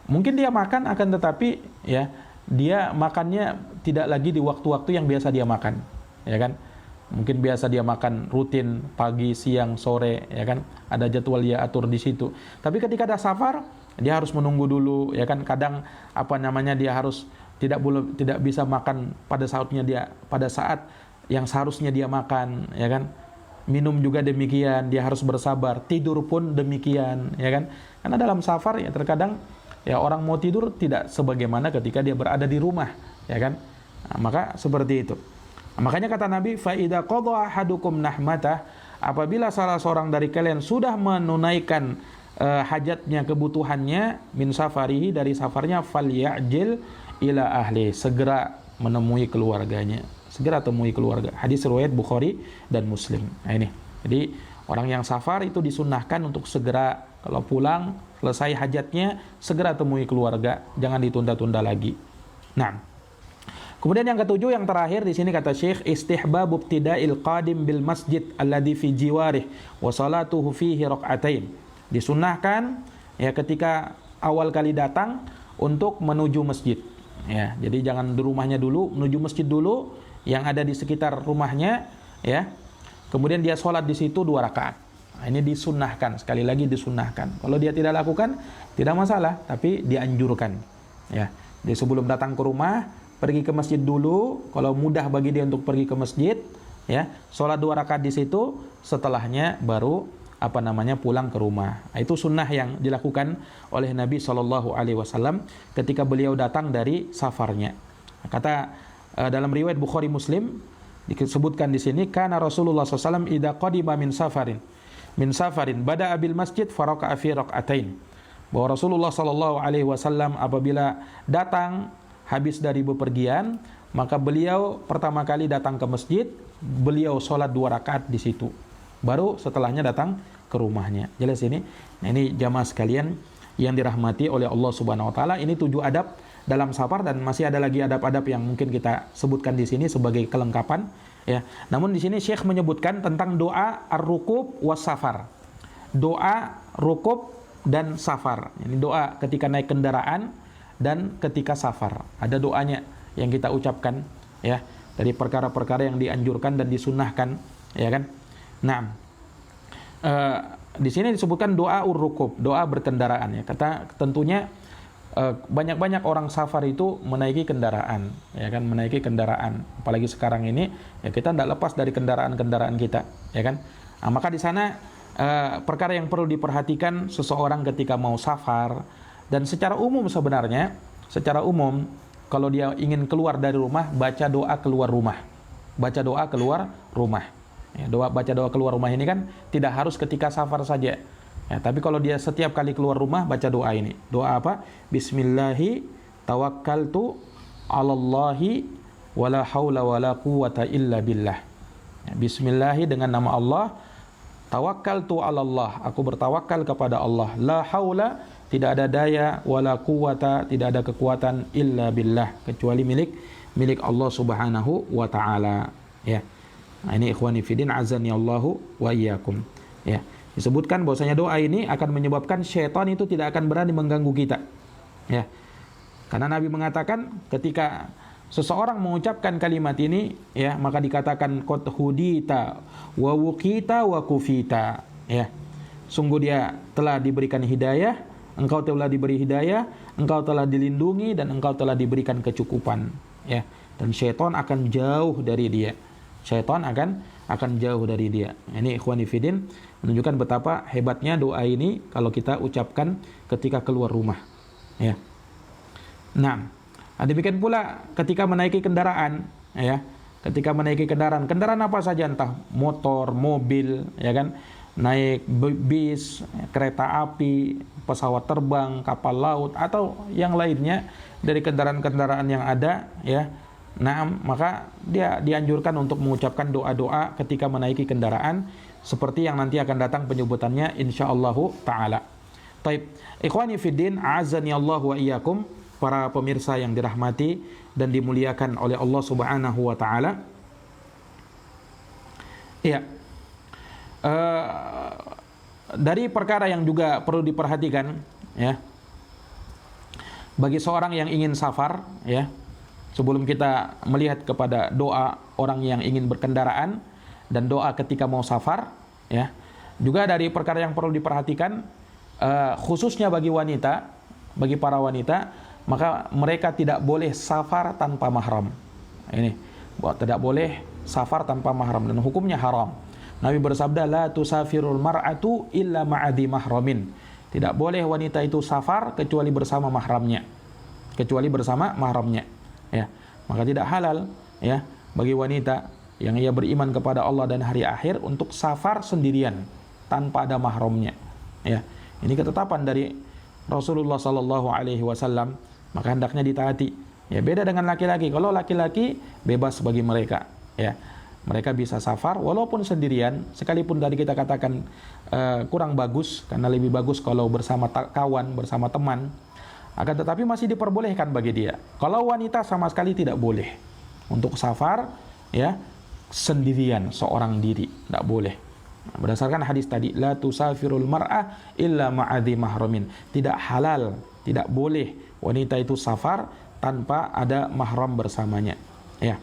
Mungkin dia makan akan tetapi ya dia makannya tidak lagi di waktu-waktu yang biasa dia makan, ya kan? Mungkin biasa dia makan rutin pagi, siang, sore, ya kan? Ada jadwal dia atur di situ. Tapi ketika ada safar, dia harus menunggu dulu, ya kan? Kadang dia harus tidak bisa makan pada saat yang seharusnya dia makan, ya kan? Minum juga demikian, dia harus bersabar. Tidur pun demikian, ya kan? Karena dalam safar ya terkadang ya orang mau tidur tidak sebagaimana ketika dia berada di rumah, ya kan? Nah, maka seperti itu. Makanya kata Nabi, fa idza qadha ahadukum nahmatah, apabila salah seorang dari kalian sudah menunaikan hajatnya, kebutuhannya min safarihi, dari safarnya, falyajil ila ahli, segera menemui keluarganya. Segera temui keluarga. Hadis riwayat Bukhari dan Muslim. Nah ini. Jadi orang yang safar itu disunnahkan untuk segera kalau pulang selesai hajatnya segera temui keluarga, jangan ditunda-tunda lagi. Nah, kemudian yang ketujuh, yang terakhir di sini kata Syekh, istihbab ibtida'il qadim bil masjid alladhi fi jiwarih wa salatuhu fihi rak'atain. Disunnahkan ya ketika awal kali datang untuk menuju masjid. Ya, jadi jangan di rumahnya dulu, menuju masjid dulu yang ada di sekitar rumahnya, ya. Kemudian dia sholat di situ 2 rakaat. Nah, ini disunnahkan, sekali lagi disunnahkan. Kalau dia tidak lakukan, tidak masalah, tapi dianjurkan. Ya, dia sebelum datang ke rumah, pergi ke masjid dulu. Kalau mudah bagi dia untuk pergi ke masjid, ya, sholat 2 rakaat di situ. Setelahnya baru pulang ke rumah. Nah, itu sunnah yang dilakukan oleh Nabi SAW ketika beliau datang dari safarnya. Kata dalam riwayat Bukhari Muslim disebutkan di sini, kana Rasulullah SAW idza qadima min safarin bada'a bil masjid faraka'a fi rak'atain. Bahwa Rasulullah SAW apabila datang habis dari bepergian, maka beliau pertama kali datang ke masjid, beliau sholat 2 rakaat di situ. Baru setelahnya datang ke rumahnya. Jelas ini? Nah, ini jamaah sekalian yang dirahmati oleh Allah Subhanahu wa taala, ini 7 adab dalam safar, dan masih ada lagi adab-adab yang mungkin kita sebutkan di sini sebagai kelengkapan, ya. Namun di sini Syekh menyebutkan tentang doa ar-rukub was safar. Doa rukub dan safar. Ini doa ketika naik kendaraan dan ketika safar. Ada doanya yang kita ucapkan, ya, dari perkara-perkara yang dianjurkan dan disunnahkan, ya kan? Nah, di sini disebutkan doa ur-rukub, doa berkendaraan, ya. Kata tentunya banyak-banyak orang safar itu menaiki kendaraan, ya kan, menaiki kendaraan. Apalagi sekarang ini, ya, kita tidak lepas dari kendaraan-kendaraan kita, ya kan. Nah, maka di sana perkara yang perlu diperhatikan seseorang ketika mau safar, dan secara umum sebenarnya, secara umum kalau dia ingin keluar dari rumah, baca doa keluar rumah, baca doa keluar rumah. Ya, baca doa keluar rumah ini kan tidak harus ketika safar saja. Ya, tapi kalau dia setiap kali keluar rumah baca doa ini. Doa apa? Bismillahi tawakkaltu 'alallahi wala haula wala quwwata illa billah. Ya, bismillahi, dengan nama Allah. Tawakkaltu 'alallah, aku bertawakal kepada Allah. La haula, tidak ada daya, wala quwwata, tidak ada kekuatan, illa billah, kecuali milik Allah Subhanahu wa taala. Ya. Nah, ini ikhwani fillah azani Allahu wa iyyakum. Ya. Disebutkan bahwasanya doa ini akan menyebabkan syaitan itu tidak akan berani mengganggu kita. Ya. Karena Nabi mengatakan ketika seseorang mengucapkan kalimat ini, ya, maka dikatakan qad hudita wa wuqita wa kufita, ya. sungguh dia telah diberikan hidayah, engkau telah diberi hidayah, engkau telah dilindungi dan engkau telah diberikan kecukupan, ya. Dan syaitan akan jauh dari dia. Syaitan akan jauh dari dia. Ini ikhwani fillah menunjukkan betapa hebatnya doa ini kalau kita ucapkan ketika keluar rumah, ya. Nah, demikian pula ketika menaiki kendaraan, ya. Ketika menaiki kendaraan apa saja, entah motor, mobil, ya kan, naik bis, kereta api, pesawat terbang, kapal laut atau yang lainnya dari kendaraan-kendaraan yang ada, ya. Nah, maka dia dianjurkan untuk mengucapkan doa-doa ketika menaiki kendaraan seperti yang nanti akan datang penyebutannya insyaallah taala. Baik, ikhwani fiddin, a'azzani Allah wa iyyakum, para pemirsa yang dirahmati dan dimuliakan oleh Allah Subhanahu wa taala. Iya. Dari perkara yang juga perlu diperhatikan, ya. Bagi seorang yang ingin safar, ya. Sebelum kita melihat kepada doa orang yang ingin berkendaraan dan doa ketika mau safar, ya. Juga dari perkara yang perlu diperhatikan, khususnya bagi wanita, bagi para wanita, maka mereka tidak boleh safar tanpa mahram. Ini, tidak boleh safar tanpa mahram dan hukumnya haram. Nabi bersabda, la tusafirul mar'atu illa ma'adhi mahramin. Tidak boleh wanita itu safar kecuali bersama mahramnya. Kecuali bersama mahramnya. Ya, maka tidak halal, ya, bagi wanita yang ia beriman kepada Allah dan hari akhir untuk safar sendirian tanpa ada mahramnya. Ya, ini ketetapan dari Rasulullah Sallallahu Alaihi Wasallam, maka hendaknya ditaati. Ya, beda dengan laki-laki. Kalau laki-laki bebas bagi mereka, ya, mereka bisa safar walaupun sendirian, sekalipun tadi kita katakan kurang bagus, karena lebih bagus kalau bersama kawan, bersama teman. Akan tetapi masih diperbolehkan bagi dia. Kalau wanita sama sekali tidak boleh untuk safar, ya, sendirian, seorang diri, tidak boleh. Berdasarkan hadis tadi, la tusafirul mar'ah illa ma'adhi mahramin. Tidak halal, tidak boleh wanita itu safar tanpa ada mahram bersamanya, ya.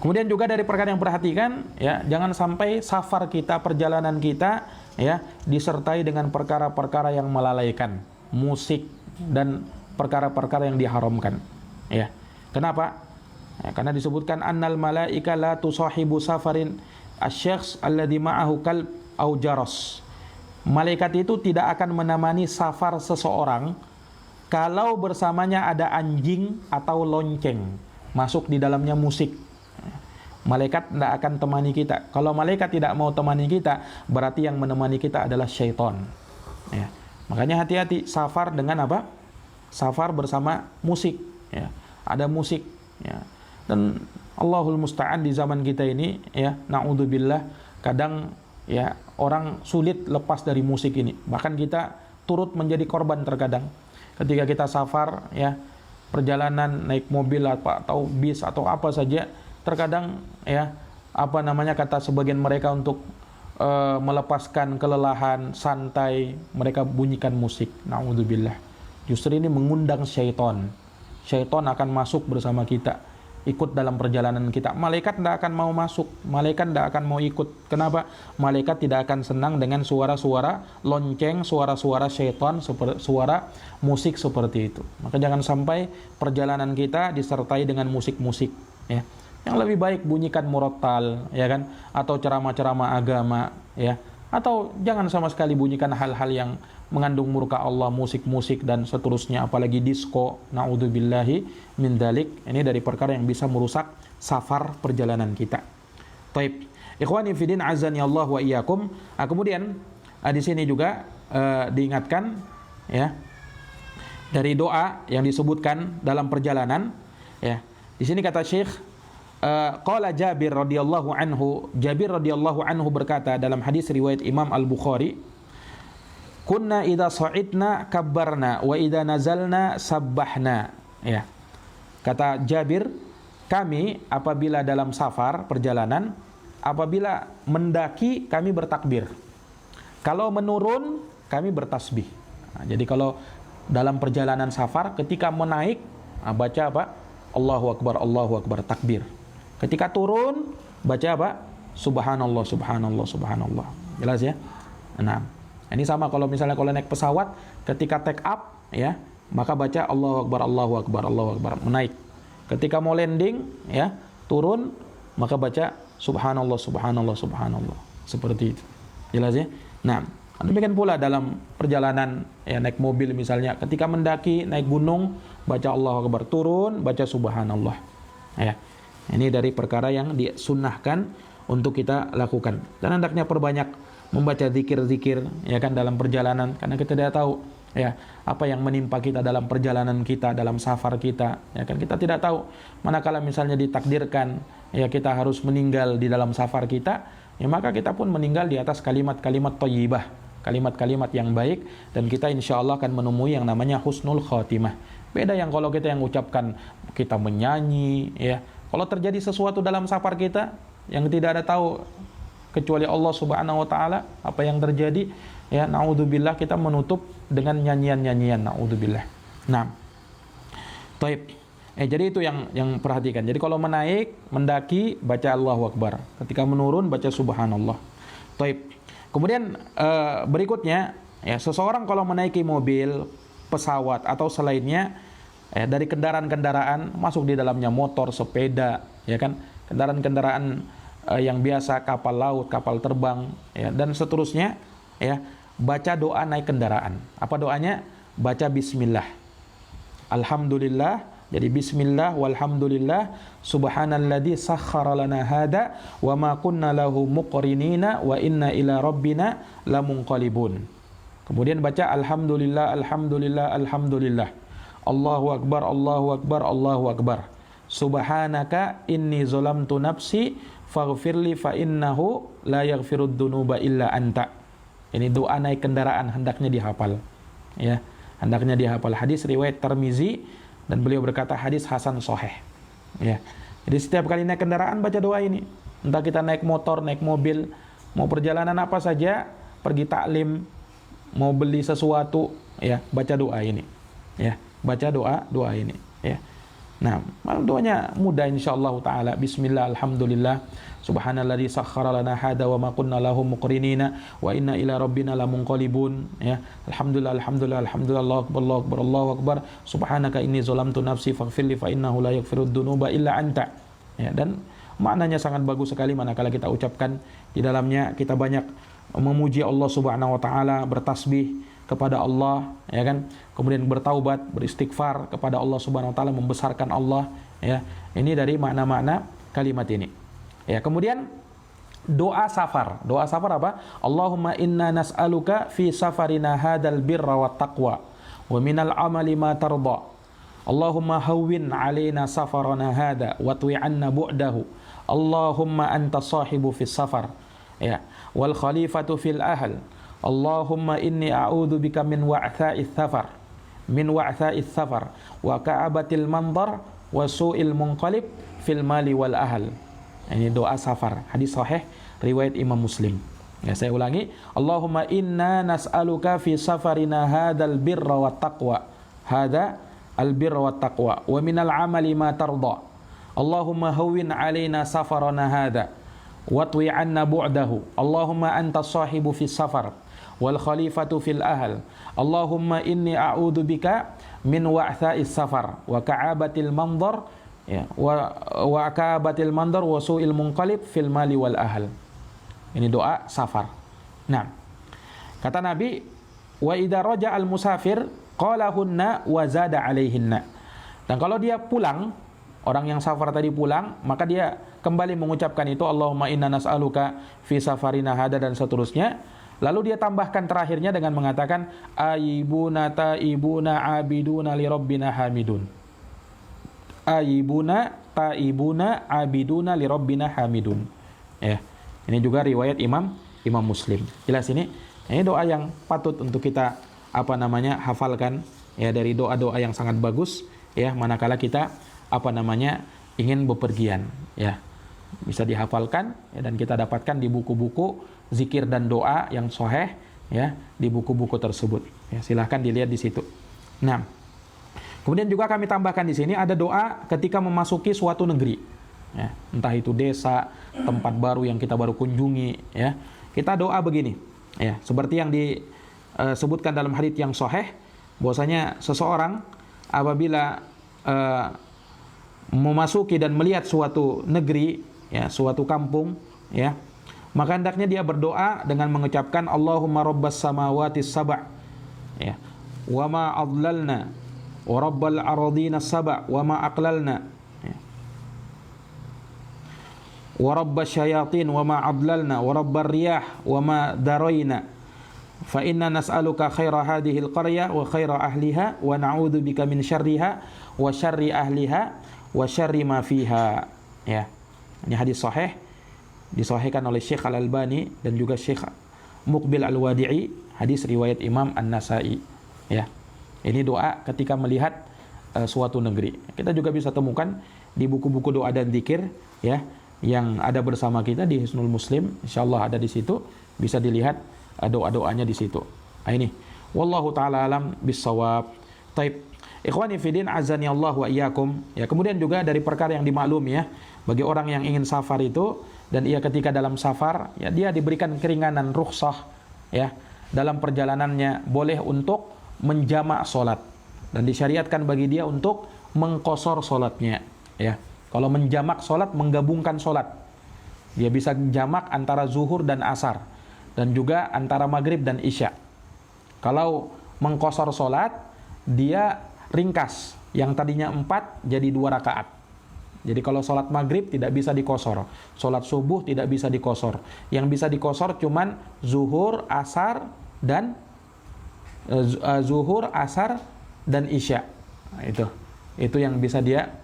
Kemudian juga dari perkara yang perhatikan, ya, jangan sampai safar kita, perjalanan kita, ya, disertai dengan perkara-perkara yang melalaikan, musik dan perkara-perkara yang diharamkan, ya. Kenapa? Ya, karena disebutkan annal malaika la tusahibu safarin asy-syakhs alladhi ma'ahu kalb au jaras. Malaikat itu tidak akan menemani safar seseorang kalau bersamanya ada anjing atau lonceng, masuk di dalamnya musik. Malaikat tidak akan temani kita. Kalau malaikat tidak mau temani kita, berarti yang menemani kita adalah syaitan, ya. Makanya hati-hati safar dengan apa? Safar bersama musik, ya. Ada musik, ya. Dan Allahul musta'an di zaman kita ini, ya, na'udzubillah, kadang, ya, orang sulit lepas dari musik ini. Bahkan kita turut menjadi korban terkadang ketika kita safar, ya, perjalanan naik mobil atau bis atau apa saja, terkadang, ya, apa namanya, kata sebagian mereka untuk melepaskan kelelahan, santai, mereka bunyikan musik. Na'udzubillah. Justru ini mengundang syaitan. Syaitan akan masuk bersama kita, ikut dalam perjalanan kita. Malaikat tidak akan mau masuk, malaikat tidak akan mau ikut. Kenapa? Malaikat tidak akan senang dengan suara-suara lonceng, suara-suara syaitan, suara musik seperti itu. Maka jangan sampai perjalanan kita disertai dengan musik-musik, ya. Yang lebih baik bunyikan murattal, ya kan, atau ceramah-ceramah agama, ya, atau jangan sama sekali bunyikan hal-hal yang mengandung murka Allah, musik-musik dan seterusnya, apalagi disco. Na'udzubillahi min dalik. Ini dari perkara yang bisa merusak safar perjalanan kita. Taib, ikhwani fillah, azani Allah wa iyyakum. Kemudian di sini juga diingatkan, ya, dari doa yang disebutkan dalam perjalanan, ya. Di sini kata Syekh, qala Jabir radhiyallahu anhu, Jabir radhiyallahu anhu berkata dalam hadis riwayat Imam Al-Bukhari, kunna idza sa'idna kabbarna wa idza nazalna sabbahna, ya. Kata Jabir, kami apabila dalam safar perjalanan, apabila mendaki kami bertakbir, kalau menurun kami bertasbih. Nah, jadi kalau dalam perjalanan safar ketika menaik, baca apa? Allahu Akbar, takbir. Ketika turun, baca apa? Subhanallah, subhanallah, subhanallah. Jelas, ya? Nah, ini sama kalau misalnya kalau naik pesawat, ketika take up, ya, maka baca Allahu Akbar, Allahu Akbar, Allahu Akbar, menaik. Ketika mau landing, ya, turun, maka baca Subhanallah, Subhanallah, Subhanallah. Seperti itu. Jelas ya? Nah, demikian pula dalam perjalanan, ya, naik mobil misalnya, ketika mendaki, naik gunung, baca Allahu Akbar, turun, baca Subhanallah. Ya. Ini dari perkara yang disunnahkan untuk kita lakukan. Dan hendaknya perbanyak membaca zikir-zikir, ya kan, dalam perjalanan, karena kita tidak tahu, ya, apa yang menimpa kita dalam perjalanan kita, dalam safar kita, ya kan, kita tidak tahu. Manakala misalnya ditakdirkan, ya, kita harus meninggal di dalam safar kita, ya, maka kita pun meninggal di atas kalimat-kalimat thayyibah, kalimat-kalimat yang baik, dan kita insya Allah akan menemui yang namanya husnul khatimah. Beda yang kalau kita yang ucapkan, kita menyanyi, ya. Kalau terjadi sesuatu dalam safar kita yang tidak ada tahu kecuali Allah Subhanahu wa taala apa yang terjadi, ya, naudzubillah, kita menutup dengan nyanyian-nyanyian, naudzubillah. Nah, taib. Jadi itu yang perhatikan. Jadi kalau menaik, mendaki, baca Allahu Akbar. Ketika menurun, baca Subhanallah. Taib. Kemudian berikutnya, ya, seseorang kalau menaiki mobil, pesawat atau selainnya, dari kendaraan-kendaraan, masuk di dalamnya motor, sepeda, ya kan, kendaraan-kendaraan yang biasa, kapal laut, kapal terbang, ya, dan seterusnya, ya, baca doa naik kendaraan. Apa doanya? Baca bismillah. Alhamdulillah. Jadi bismillah walhamdulillah subhanalladzi sakhkhara lana hada wa ma kunna lahu muqrinina wa inna ila rabbina lamunqalibun. Kemudian baca alhamdulillah, alhamdulillah, alhamdulillah. Allahu Akbar, Allahu Akbar, Allahu Akbar. Subhanaka inni zolamtu nafsi faghfirli fa innahu la yaghfirud dunuba illa anta. Ini doa naik kendaraan, hendaknya dihafal. Ya, hendaknya dihafal. Hadis riwayat Tirmizi, dan beliau berkata hadis hasan sahih. Ya. Jadi setiap kali naik kendaraan baca doa ini. Entah kita naik motor, naik mobil, mau perjalanan apa saja, pergi taklim, mau beli sesuatu, ya, baca doa ini. Ya. Baca doa ini, ya. Nah, doanya mudah insyaallah taala. Bismillah, alhamdulillah, subhanalladzi sakhkhara lana hada wa ma kunna lahu muqrinina wa inna ila rabbina lamunqalibun, ya. Alhamdulillah, alhamdulillah, alhamdulillah, Allahu akbar, Allahu akbar, Allahu akbar. Subhanaka inni zalamtu nafsi faghfirli fa innahu la yaghfirud dunuba illa anta. Ya, dan maknanya sangat bagus sekali manakala kita ucapkan di dalamnya, kita banyak memuji Allah Subhanahu wa taala, bertasbih kepada Allah, ya kan, kemudian bertaubat, beristighfar kepada Allah Subhanahu wa taala, membesarkan Allah, ya. Ini dari makna-makna kalimat ini. Ya, kemudian doa safar. Doa safar apa? Allahumma inna nas'aluka fi safarina hadzal birra wat taqwa wa minal amali ma tarda. Allahumma hawwin 'alaina safarana hadza wa twi 'anna bu'dahu. Allahumma anta sahibu fis safar. Ya, wal khalifatu fil ahl. Allahumma inni a'udzu bika min wa'tha'is safar, min wa'tha'is safar wa ka'abatil mandar wa su'il munqalib fil mali wal ahl. Ini doa safar, hadis sahih riwayat Imam Muslim. Ya, saya ulangi. Allahumma inna nas'aluka fi safarina hadzal birra wat taqwa. Hadza al birra wat taqwa wa minal amali ma tarda. Allahumma hawwin 'alaina safarana hadza wa twi 'anna bu'dahu. Allahumma anta sahibu fis safar wal khalifatu fil ahl. Allahumma inni a'udzu bika min wa'tha'is safar wa ka'abatil mandar, ya, wa ka'abatil mandar wa su'il munqalib fil mali wal ahl. Ini doa safar. Nah, kata Nabi, wa idza raja'al musafir qalahunna wa zada 'alaihinna. Dan kalau dia pulang, orang yang safar tadi pulang, maka dia kembali mengucapkan itu, Allahumma inna nas'aluka fi safarina hada, dan seterusnya. Lalu dia tambahkan terakhirnya dengan mengatakan aibuna taibuna abiduna li rabbina hamidun. Aibuna taibuna abiduna li rabbina hamidun. Ya. Ini juga riwayat Imam Muslim. Jelas ini? Ini doa yang patut untuk kita hafalkan, ya, dari doa-doa yang sangat bagus, ya, manakala kita ingin bepergian, ya. Bisa dihafalkan, ya, dan kita dapatkan di buku-buku zikir dan doa yang sahih, ya, di buku-buku tersebut. Ya, silahkan dilihat di situ. Nah, kemudian juga kami tambahkan di sini ada doa ketika memasuki suatu negeri, ya, entah itu desa, tempat baru yang kita baru kunjungi, ya. Kita doa begini. Ya, seperti yang disebutkan dalam hadits yang sahih, bahwasanya seseorang apabila memasuki dan melihat suatu negeri, ya, suatu kampung, ya, maka hendaknya dia berdoa dengan mengucapkan Allahumma rabbas samawati sab', ya, wa ma adlalna, wa rabbal aradina sab' wa ma aqlalna, ya, wa rabbas syayatin wa ma adlalna, wa rabbar riyah wa ma darayna, fa inna nas'aluka khaira hadhil qaryah wa khaira ahliha wa na'udzu bika min syarriha wa syarri ahliha wa syarri ma fiha. Ya. Ini hadis sahih, disahihkan oleh Syekh Al-Albani dan juga Syekh Muqbil Al-Wadi'i, hadis riwayat Imam An-Nasa'i. Ya. Ini doa ketika melihat suatu negeri. Kita juga bisa temukan di buku-buku doa dan zikir, ya, yang ada bersama kita di Hisnul Muslim. Insyaallah ada di situ, bisa dilihat doa-doanya di situ. Nah, ini wallahu taala alam bissawab. Taib. Ikhwani fidin azani Allah wa iyyakum. Ya, kemudian juga dari perkara yang dimaklumi, ya, bagi orang yang ingin safar itu, dan ia ketika dalam safar, ya, dia diberikan keringanan rukhsah, ya, dalam perjalanannya boleh untuk menjamak salat, dan disyariatkan bagi dia untuk mengqosor salatnya, ya. Kalau menjamak salat, menggabungkan salat, dia bisa jamak antara zuhur dan asar, dan juga antara maghrib dan isya. Kalau mengqosor salat, dia ringkas, yang tadinya 4 jadi 2 rakaat. Jadi kalau sholat maghrib tidak bisa dikosor, sholat subuh tidak bisa dikosor. Yang bisa dikosor cuman zuhur, asar, dan isya. Nah, itu yang bisa dia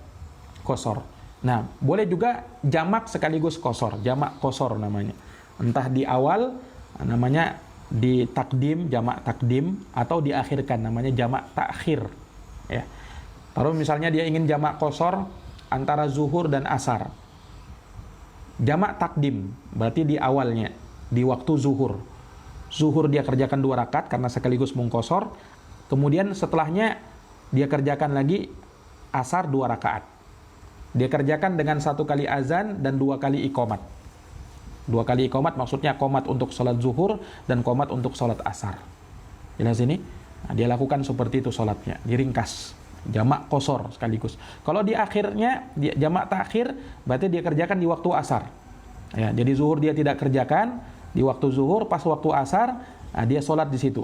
kosor. Nah, boleh juga jamak sekaligus kosor, jamak kosor namanya. Entah di awal namanya di takdim, jamak takdim, atau diakhirkan namanya jamak takhir. Ya. Taruh misalnya dia ingin jamak kosor antara zuhur dan asar. Jamak takdim berarti di awalnya, di waktu zuhur. Zuhur dia kerjakan 2 rakaat karena sekaligus mengkosor. Kemudian setelahnya dia kerjakan lagi asar 2 rakaat. Dia kerjakan dengan 1 kali azan dan 2 kali iqamat. 2 kali iqamat maksudnya qomat untuk sholat zuhur dan qomat untuk sholat asar. Jelas ini? Nah, dia lakukan seperti itu sholatnya, diringkas, jamak kosor sekaligus. Kalau di akhirnya dia jamak takhir, berarti dia kerjakan di waktu asar. Ya, jadi zuhur dia tidak kerjakan di waktu zuhur, pas waktu asar, nah, dia sholat di situ.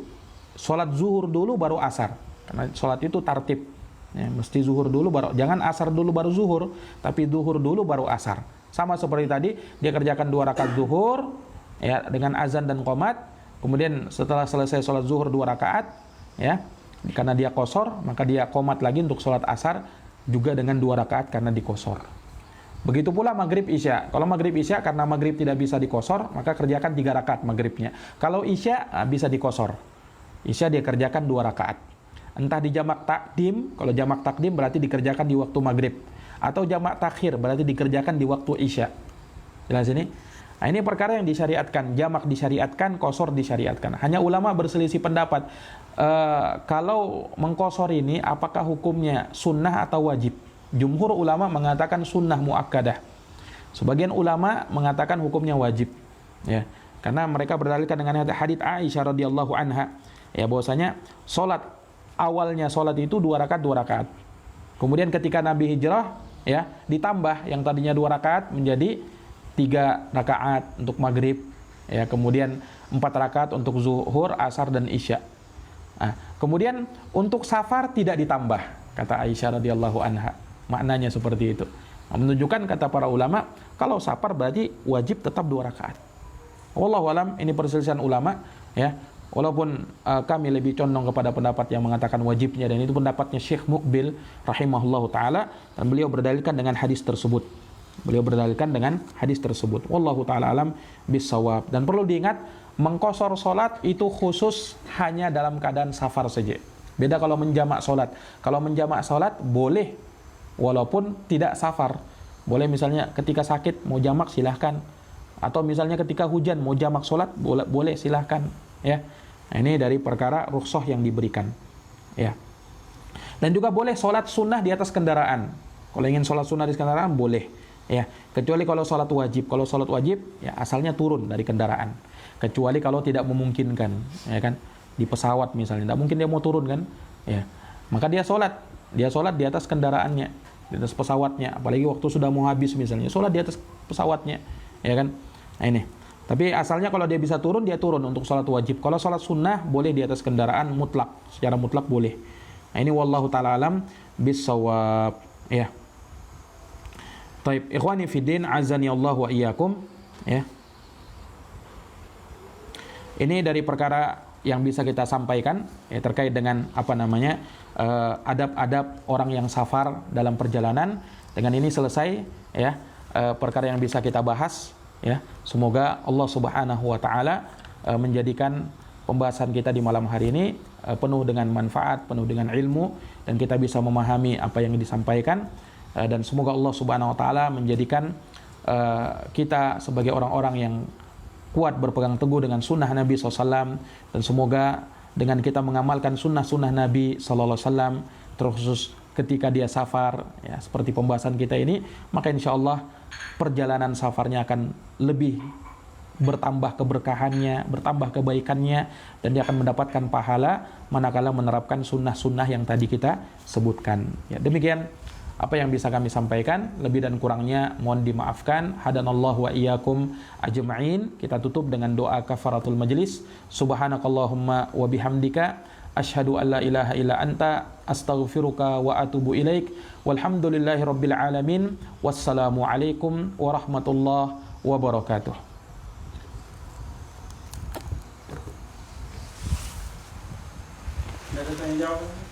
Sholat zuhur dulu baru asar, karena sholat itu tartib. Ya, mesti zuhur dulu baru, jangan asar dulu baru zuhur, tapi zuhur dulu baru asar. Sama seperti tadi, dia kerjakan 2 rakaat zuhur, ya, dengan azan dan qomat. Kemudian setelah selesai sholat zuhur 2 rakaat, ya, karena dia kosor, maka dia qomat lagi untuk sholat asar juga dengan 2 rakaat karena dikosor. Begitu pula maghrib isya. Kalau maghrib isya karena maghrib tidak bisa dikosor, maka kerjakan 3 rakaat maghribnya. Kalau isya bisa dikosor. Isya dia kerjakan 2 rakaat. Entah di jamak takdim, kalau jamak takdim berarti dikerjakan di waktu maghrib, atau jamak takhir berarti dikerjakan di waktu isya. Jelas ini? Nah, ini perkara yang disyariatkan, jamak disyariatkan, kosor disyariatkan. Hanya ulama berselisih pendapat, kalau mengkosor ini apakah hukumnya sunnah atau wajib. Jumhur ulama mengatakan sunnah muakkadah. Sebagian ulama mengatakan hukumnya wajib, ya, karena mereka berdalilkan dengan hadits Aisyah radhiyallahu anha, ya, bahwasanya salat awalnya salat itu 2 rakaat 2 rakaat. Kemudian ketika Nabi hijrah, ya, ditambah yang tadinya 2 rakaat menjadi 3 rakaat untuk maghrib, ya, kemudian 4 rakaat untuk zuhur, asar, dan isya. Nah, kemudian untuk safar tidak ditambah, kata Aisyah radhiyallahu anha. Maknanya seperti itu. Nah, menunjukkan kata para ulama, kalau safar berarti wajib tetap 2 rakaat. Wallahu alam, ini perselisihan ulama, ya. Walaupun kami lebih condong kepada pendapat yang mengatakan wajibnya, dan itu pendapatnya Syekh Muqbil rahimahullahu taala, dan beliau berdalilkan dengan hadis tersebut. Wallahu taala alam bissawab. Dan perlu diingat, mengkosor salat itu khusus hanya dalam keadaan safar saja. Beda kalau menjamak salat. Kalau menjamak salat boleh walaupun tidak safar. Boleh misalnya ketika sakit mau jamak silahkan, atau misalnya ketika hujan mau jamak salat boleh silahkan, ya. Nah, ini dari perkara rukhsah yang diberikan, ya. Dan juga boleh salat sunnah di atas kendaraan. Kalau ingin salat sunnah di kendaraan boleh. ya, kecuali kalau sholat wajib. Kalau sholat wajib ya asalnya turun dari kendaraan, kecuali kalau tidak memungkinkan, ya kan, di pesawat misalnya tidak mungkin dia mau turun kan, ya, maka dia sholat di atas kendaraannya, di atas pesawatnya, apalagi waktu sudah mau habis misalnya, sholat di atas pesawatnya, ya kan. Nah ini, tapi asalnya kalau dia bisa turun, dia turun untuk sholat wajib. Kalau sholat sunnah boleh di atas kendaraan mutlak, secara mutlak boleh. Nah ini wallahu ta'ala alam bisawab, ya. Taib, ikhwani fiddin, azani Allah wa iyyakum, ya. Ini dari perkara yang bisa kita sampaikan ya, terkait dengan apa namanya adab-adab orang yang safar dalam perjalanan. Dengan ini selesai ya perkara yang bisa kita bahas ya. Semoga Allah Subhanahu wa taala menjadikan pembahasan kita di malam hari ini penuh dengan manfaat, penuh dengan ilmu, dan kita bisa memahami apa yang disampaikan, dan semoga Allah Subhanahu wa taala menjadikan kita sebagai orang-orang yang kuat berpegang teguh dengan sunnah Nabi SAW, dan semoga dengan kita mengamalkan sunnah-sunnah Nabi SAW, terkhusus ketika dia safar, ya, seperti pembahasan kita ini, maka insya Allah perjalanan safarnya akan lebih bertambah keberkahannya, bertambah kebaikannya, dan dia akan mendapatkan pahala manakala menerapkan sunnah-sunnah yang tadi kita sebutkan. Ya, demikian apa yang bisa kami sampaikan, lebih dan kurangnya mohon dimaafkan. Hadanallahu wa iyyakum ajma'in. Kita tutup dengan doa kafaratul majlis. Subhanakallahumma wa bihamdika asyhadu an la ilaha illa anta astaghfiruka wa atubu ilaik. Walhamdulillahi rabbil alamin. Wassalamu alaikum warahmatullahi wabarakatuh. Ada tanya jawab.